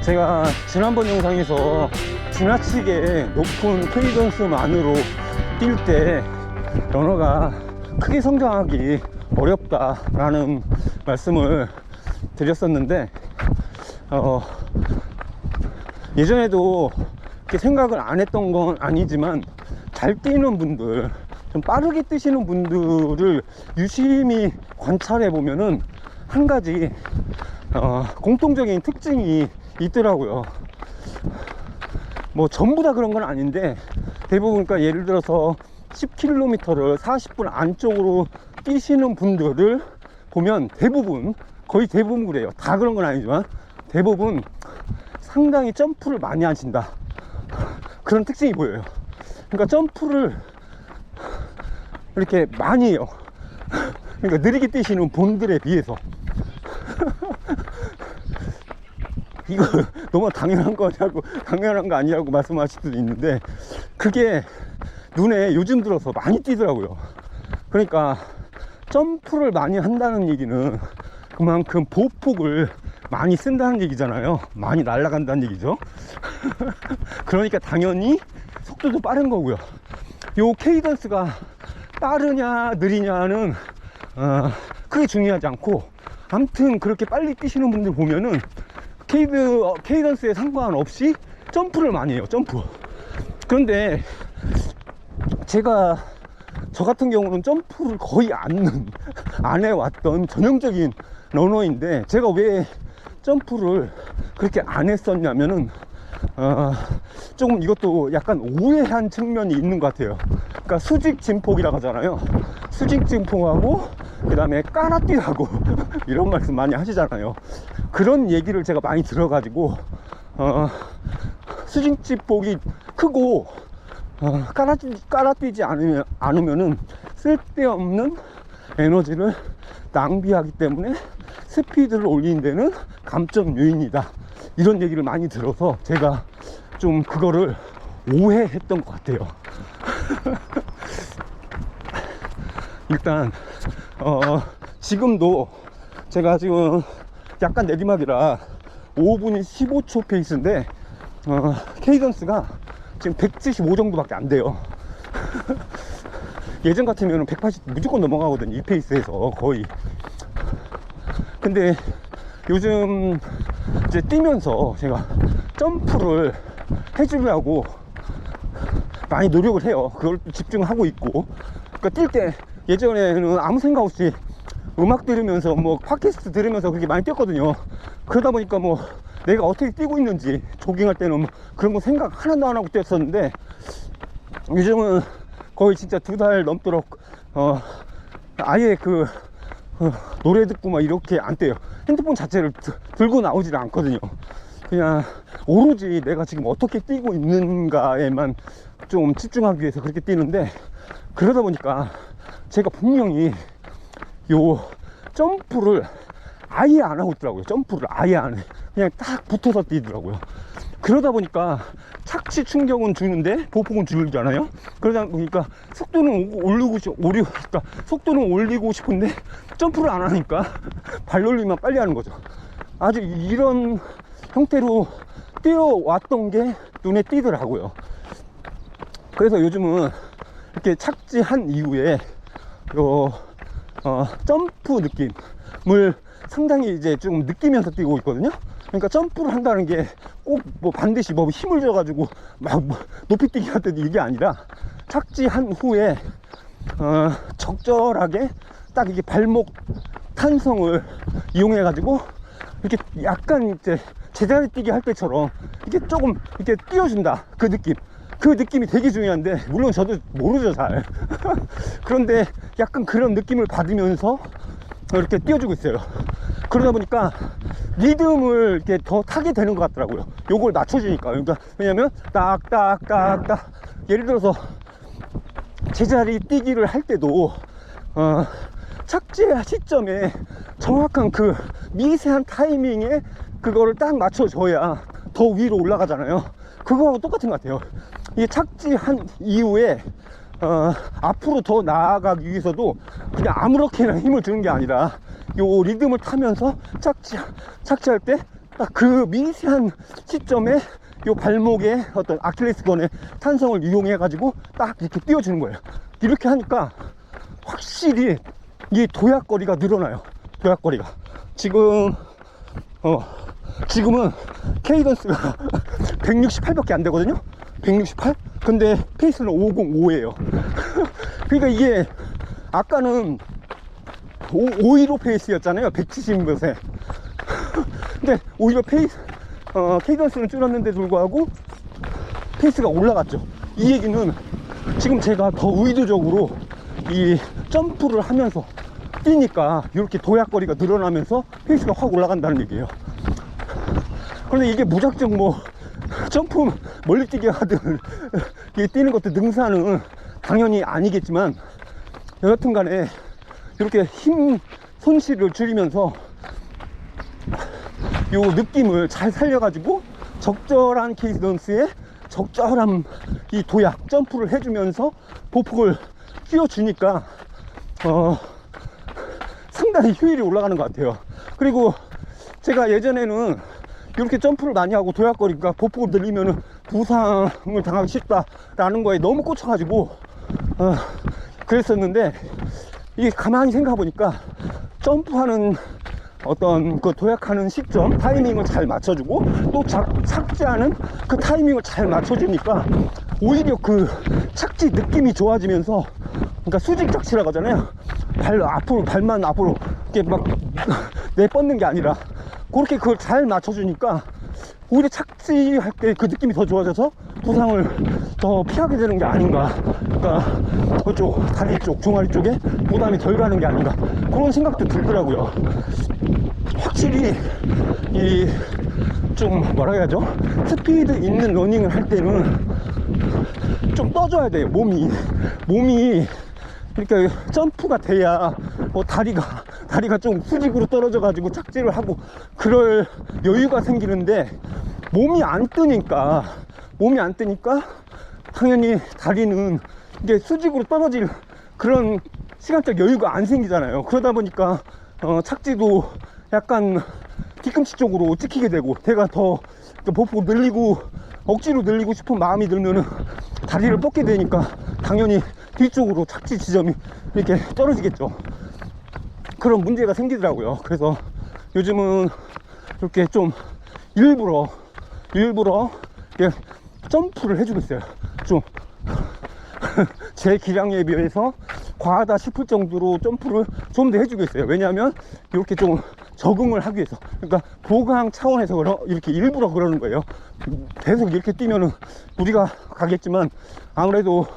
제가 지난번 영상에서 지나치게 높은 케이던스만으로 뛸 때 러너가 크게 성장하기 어렵다라는 말씀을 드렸었는데 예전에도 이렇게 생각을 안 했던 건 아니지만 잘 뛰는 분들, 좀 빠르게 뛰시는 분들을 유심히 관찰해 보면은 한 가지 공통적인 특징이 있더라고요. 뭐 전부 다 그런 건 아닌데 대부분, 그러니까 예를 들어서 10km를 40분 안쪽으로 뛰시는 분들을 보면 대부분, 거의 대부분 그래요. 다 그런 건 아니지만 대부분 상당히 점프를 많이 하신다, 그런 특징이 보여요. 그러니까 점프를 이렇게 많이 해요. 그러니까 느리게 뛰시는 분들에 비해서. 이거 너무 당연한 거냐고, 당연한 거 아니라고 말씀하실 수도 있는데 그게 눈에 요즘 들어서 많이 띄더라고요. 그러니까 점프를 많이 한다는 얘기는 그만큼 보폭을 많이 쓴다는 얘기잖아요. 많이 날아간다는 얘기죠. 그러니까 당연히 속도도 빠른 거고요. 요 케이던스가 빠르냐 느리냐는 크게 중요하지 않고, 아무튼 그렇게 빨리 뛰시는 분들 보면은 케이던스에 상관없이 점프를 많이 해요. 점프. 그런데 저 같은 경우는 점프를 거의 안 해왔던 전형적인 러너인데, 제가 왜 점프를 그렇게 안 했었냐면은 조금 이것도 약간 오해한 측면이 있는 것 같아요. 그러니까 수직 진폭이라고 하잖아요. 수직 진폭하고 그 다음에 까라뛰라고 이런 말씀 많이 하시잖아요. 그런 얘기를 제가 많이 들어가지고 수직 진폭이 크고 까라뛰지 않으면은 쓸데없는 에너지를 낭비하기 때문에 스피드를 올리는 데는 감점 요인이다, 이런 얘기를 많이 들어서 제가 좀 그거를 오해했던 것 같아요. 일단 지금도 제가 지금 약간 내리막이라 5분 15초 페이스인데 케이던스가 지금 175 정도밖에 안 돼요. 예전 같으면 180 무조건 넘어가거든요, 이 페이스에서 거의. 근데 요즘 이제 뛰면서 제가 점프를 해주려고 많이 노력을 해요. 그걸 집중하고 있고. 그러니까 뛸 때 예전에는 아무 생각 없이 음악 들으면서 뭐 팟캐스트 들으면서 그렇게 많이 뛰었거든요. 그러다 보니까 뭐 내가 어떻게 뛰고 있는지, 조깅할 때는 뭐 그런 거 생각 하나도 안 하고 뛰었었는데 요즘은 거의 진짜 2달 넘도록 아예 노래 듣고 막 이렇게 안 뛰어요. 핸드폰 자체를 들고 나오질 않거든요. 그냥 오로지 내가 지금 어떻게 뛰고 있는가에만 좀 집중하기 위해서 그렇게 뛰는데, 그러다 보니까 제가 분명히 요 점프를 아예 안 하고 있더라고요. 점프를 아예 안 해. 그냥 딱 붙어서 뛰더라고요. 그러다 보니까 착지 충격은 주는데 보폭은 줄잖아요. 그러다 보니까 속도는 올리고 싶은데 점프를 안 하니까 발놀림만 빨리 하는 거죠. 아주 이런 형태로 뛰어왔던 게 눈에 띄더라고요. 그래서 요즘은 이렇게 착지한 이후에 점프 느낌을 상당히 이제 좀 느끼면서 뛰고 있거든요. 그러니까 점프를 한다는 게 꼭 뭐 반드시 뭐 힘을 줘가지고 막 높이 뛰기 같은 이게 아니라, 착지한 후에 적절하게 딱 이게 발목 탄성을 이용해 가지고 이렇게 약간 이제 제자리 뛰기 할 때처럼 이렇게 조금 이렇게 띄워준다, 그 느낌이 되게 중요한데, 물론 저도 모르죠 잘. 그런데 약간 그런 느낌을 받으면서 이렇게 띄워주고 있어요. 그러다 보니까 리듬을 이렇게 더 타게 되는 것 같더라고요. 요걸 낮춰주니까. 그러니까 왜냐면 딱딱딱딱, 예를 들어서 제자리 뛰기를 할 때도 착지 시점에 정확한 그 미세한 타이밍에 그거를 딱 맞춰줘야 더 위로 올라가잖아요. 그거하고 똑같은 것 같아요. 이게 착지한 이후에 앞으로 더 나아가기 위해서도 그냥 아무렇게나 힘을 주는 게 아니라 요 리듬을 타면서 착지할 때 딱 그 미세한 시점에 요 발목에 어떤 아킬레스건의 탄성을 이용해 가지고 딱 이렇게 띄워주는 거예요. 이렇게 하니까 확실히 이 도약거리가 늘어나요. 도약거리가 지금은 케이던스가 168밖에 안 되거든요. 168? 근데 페이스는 505예요. 그러니까 이게 아까는 515 페이스였잖아요. 170몇에. 근데 오히려 케이던스는 줄었는데도 불구하고 페이스가 올라갔죠. 이 얘기는 지금 제가 더 의도적으로 이 점프를 하면서 뛰니까 이렇게 도약거리가 늘어나면서 페이스가 확 올라간다는 얘기예요. 그런데 이게 무작정 뭐 점프 멀리 뛰게 하든 뛰는 것도 능사는 당연히 아니겠지만, 여하튼 간에 이렇게 힘 손실을 줄이면서 요 느낌을 잘 살려가지고 적절한 케이던스에 적절한 이 도약 점프를 해주면서 보폭을 띄워주니까 상당히 효율이 올라가는 것 같아요. 그리고 제가 예전에는 이렇게 점프를 많이 하고 도약거리가 보폭을 늘리면 부상을 당하기 쉽다라는 거에 너무 꽂혀가지고 그랬었는데, 이게 가만히 생각해 보니까 점프하는 어떤 그 도약하는 시점 타이밍을 잘 맞춰주고 또 착지하는 그 타이밍을 잘 맞춰주니까 오히려 그 착지 느낌이 좋아지면서, 그러니까 수직 착지라고 하잖아요. 발만 앞으로 이렇게 막 내뻗는 게 아니라 그렇게 그걸 잘 맞춰주니까 오히려 착지할 때 그 느낌이 더 좋아져서 부상을 더 피하게 되는 게 아닌가. 그러니까 그쪽 다리 쪽, 종아리 쪽에 부담이 덜 가는 게 아닌가, 그런 생각도 들더라고요. 확실히 이 좀 뭐라 해야죠, 스피드 있는 러닝을 할 때는 좀 떠줘야 돼요. 몸이 그러니까 점프가 돼야 다리가 좀 수직으로 떨어져 가지고 착지를 하고 그럴 여유가 생기는데, 몸이 안 뜨니까 당연히 다리는 이게 수직으로 떨어질 그런 시간적 여유가 안 생기잖아요. 그러다 보니까 착지도 약간 뒤꿈치 쪽으로 찍히게 되고, 내가 더 보폭 늘리고 억지로 늘리고 싶은 마음이 들면은 다리를 뻗게 되니까 당연히 뒤쪽으로 착지 지점이 이렇게 떨어지겠죠. 그런 문제가 생기더라고요. 그래서 요즘은 이렇게 좀 일부러 이렇게 점프를 해주고 있어요. 좀 제 기량에 비해서 과하다 싶을 정도로 점프를 좀 더 해주고 있어요. 왜냐하면 이렇게 좀 적응을 하기 위해서, 그러니까 보강 차원에서 이렇게 일부러 그러는 거예요. 계속 이렇게 뛰면은 무리가 가겠지만 아무래도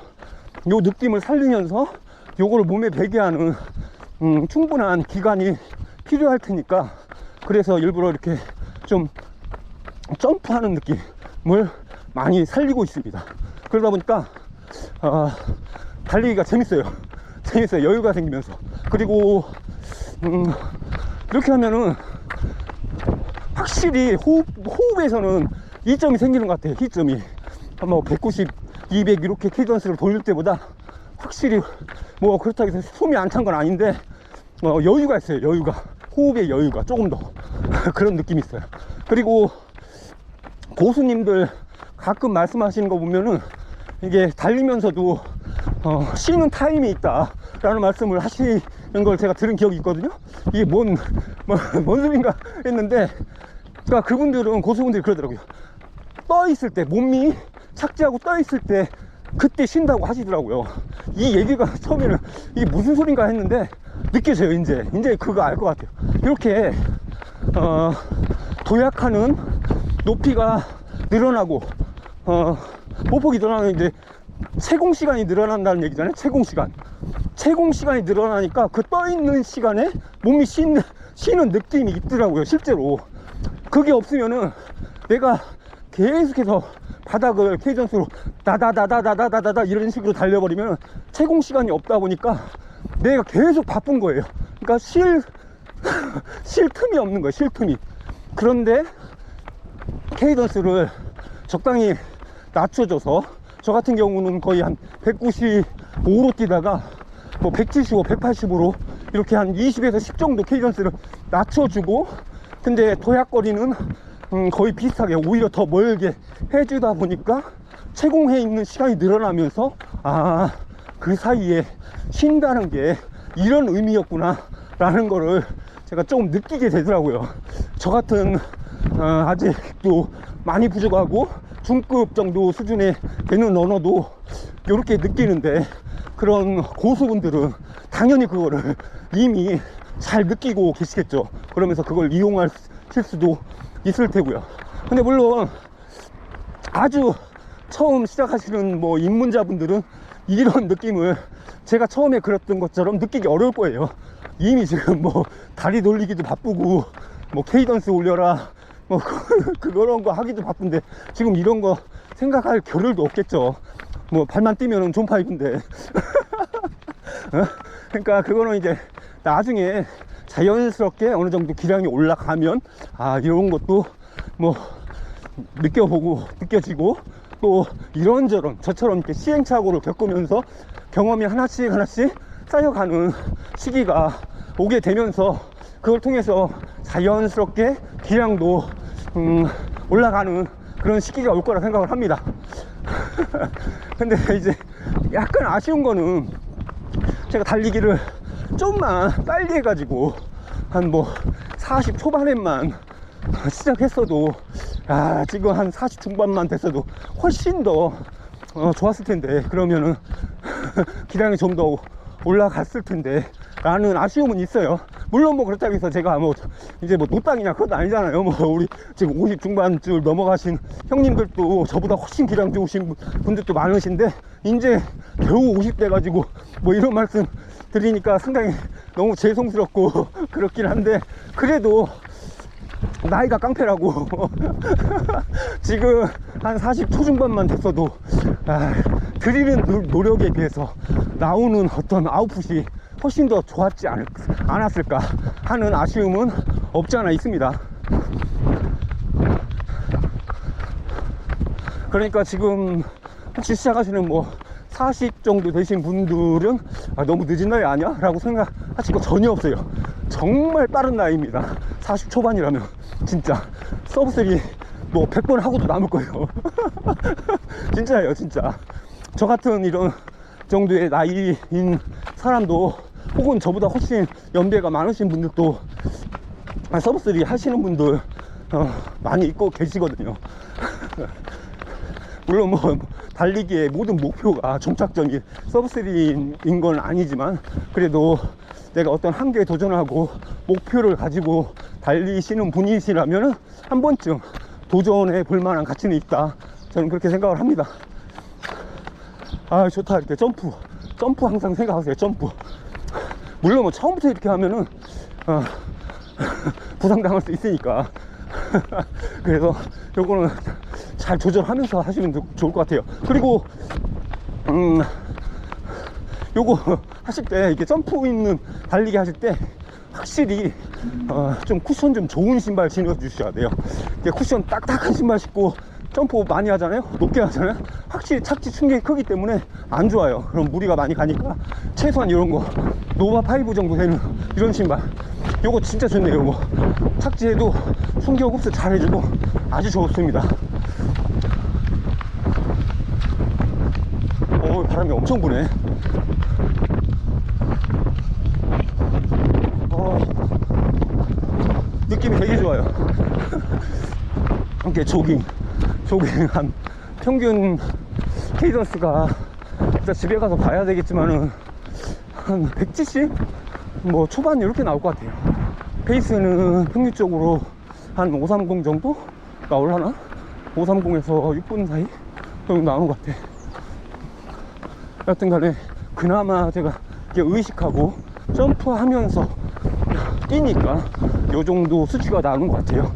요 느낌을 살리면서 요거를 몸에 배게 하는 충분한 기간이 필요할 테니까, 그래서 일부러 이렇게 좀 점프하는 느낌을 많이 살리고 있습니다. 그러다 보니까 달리기가 재밌어요. 여유가 생기면서. 그리고 이렇게 하면은 확실히 호흡에서는 이점이 생기는 것 같아요. 희점이 뭐 190, 200 이렇게 케이던스를 돌릴 때보다 확실히, 뭐 그렇다고 해서 숨이 안 찬 건 아닌데 여유가 있어요. 호흡의 여유가 조금 더 그런 느낌이 있어요. 그리고 고수님들 가끔 말씀하시는 거 보면은 이게 달리면서도 쉬는 타임이 있다 라는 말씀을 하시는 걸 제가 들은 기억이 있거든요. 이게 뭔 소린가 했는데, 그러니까 그분들은, 고수분들이 그러더라고요. 떠 있을 때, 몸이 착지하고 떠 있을 때 그때 쉰다고 하시더라고요. 이 얘기가 처음에는 이게 무슨 소린가 했는데 느껴져요. 이제 그거 알 것 같아요. 이렇게 도약하는 높이가 늘어나고 보폭이 늘어나는, 이제 채공 시간이 늘어난다는 얘기잖아요. 채공 시간이 늘어나니까 그 떠 있는 시간에 몸이 쉬는 느낌이 있더라고요. 실제로 그게 없으면은 내가 계속해서 바닥을 케이던스로 다다다다다다다다 이런 식으로 달려버리면 채공 시간이 없다 보니까 내가 계속 바쁜 거예요. 그러니까 쉴 틈이 없는 거예요. 쉴 틈이. 그런데 케이던스를 적당히 낮춰줘서, 저 같은 경우는 거의 한 195로 뛰다가 뭐 175, 180으로 이렇게 한 20에서 10 정도 케이던스를 낮춰주고, 근데 도약거리는 거의 비슷하게 오히려 더 멀게 해주다 보니까 채공해 있는 시간이 늘어나면서 그 사이에 쉰다는 게 이런 의미였구나 라는 거를 제가 조금 느끼게 되더라고요. 저 같은 아직도 많이 부족하고 중급 정도 수준에 되는 언어도 이렇게 느끼는데, 그런 고수분들은 당연히 그거를 이미 잘 느끼고 계시겠죠. 그러면서 그걸 이용하실 수도 있을 테고요. 근데 물론 아주 처음 시작하시는 뭐 입문자분들은 이런 느낌을 제가 처음에 그렸던 것처럼 느끼기 어려울 거예요. 이미 지금 뭐 다리 돌리기도 바쁘고 뭐 케이던스 올려라 뭐 그런 거 하기도 바쁜데 지금 이런 거 생각할 겨를도 없겠죠. 뭐 발만 뛰면은 존파이브인데 그러니까 그거는 이제 나중에 자연스럽게 어느 정도 기량이 올라가면 이런 것도 뭐 느껴보고 느껴지고, 또 이런저런 저처럼 이렇게 시행착오를 겪으면서 경험이 하나씩 쌓여가는 시기가 오게 되면서 그걸 통해서 자연스럽게 기량도 올라가는 그런 시기가 올 거라 생각을 합니다. 근데 이제 약간 아쉬운 거는 제가 달리기를 좀만 빨리 해가지고 한 뭐 40 초반에만 시작했어도 지금 한 40 중반만 됐어도 훨씬 더 좋았을 텐데, 그러면은 기량이 좀 더 올라갔을 텐데 라는 아쉬움은 있어요. 물론 뭐 그렇다고 해서 제가 뭐 이제 뭐 노땅이냐 그것도 아니잖아요. 뭐 우리 지금 50 중반쯤 넘어가신 형님들도 저보다 훨씬 기량 좋으신 분들도 많으신데 이제 겨우 50대 가지고 뭐 이런 말씀 드리니까 상당히 너무 죄송스럽고 그렇긴 한데, 그래도 나이가 깡패라고 지금 한 40 초중반만 됐어도 드리는 노력에 비해서 나오는 어떤 아웃풋이 훨씬 더 좋았지 않았을까 하는 아쉬움은 없지 않아 있습니다. 그러니까 지금 혹시 시작하시는 뭐 40 정도 되신 분들은 너무 늦은 나이 아니야? 라고 생각하실 거 전혀 없어요. 정말 빠른 나이입니다. 40 초반이라면 진짜 서브3 뭐 100번 하고도 남을 거예요. 진짜예요, 진짜. 저 같은 이런 정도의 나이인 사람도, 혹은 저보다 훨씬 연배가 많으신 분들도 서브3 하시는 분들 많이 있고 계시거든요. 물론 뭐 달리기의 모든 목표가 종착점이 서브3인 건 아니지만, 그래도 내가 어떤 한계에 도전하고 목표를 가지고 달리시는 분이시라면 한 번쯤 도전해 볼 만한 가치는 있다, 저는 그렇게 생각을 합니다. 좋다. 이렇게 점프 항상 생각하세요. 점프. 물론 뭐 처음부터 이렇게 하면은 부상당할 수 있으니까 그래서 요거는 잘 조절하면서 하시면 좋을 것 같아요. 그리고 요거 하실 때 이렇게 점프 있는 달리기 하실 때 확실히 좀 쿠션 좀 좋은 신발 신어 주셔야 돼요. 쿠션 딱딱한 신발 신고 점프 많이 하잖아요, 높게 하잖아요. 확실히 착지 충격이 크기 때문에 안 좋아요. 그럼 무리가 많이 가니까 최소한 이런 거 노바5 정도 되는 이런 신발, 요거 진짜 좋네요. 요거 착지해도 충격 흡수 잘 해주고 아주 좋습니다. 바람이 엄청 부네. 느낌이 되게 좋아요. 함께 조깅 한 평균 케이던스가 일단 집에 가서 봐야 되겠지만은 한 170? 뭐 초반 이렇게 나올 것 같아요. 페이스는 평균적으로 한 530 정도가 올라나? 530에서 6분 사이 정도 나오는 것 같아. 여튼 간에 그나마 제가 의식하고 점프하면서 뛰니까 요 정도 수치가 나오는 것 같아요.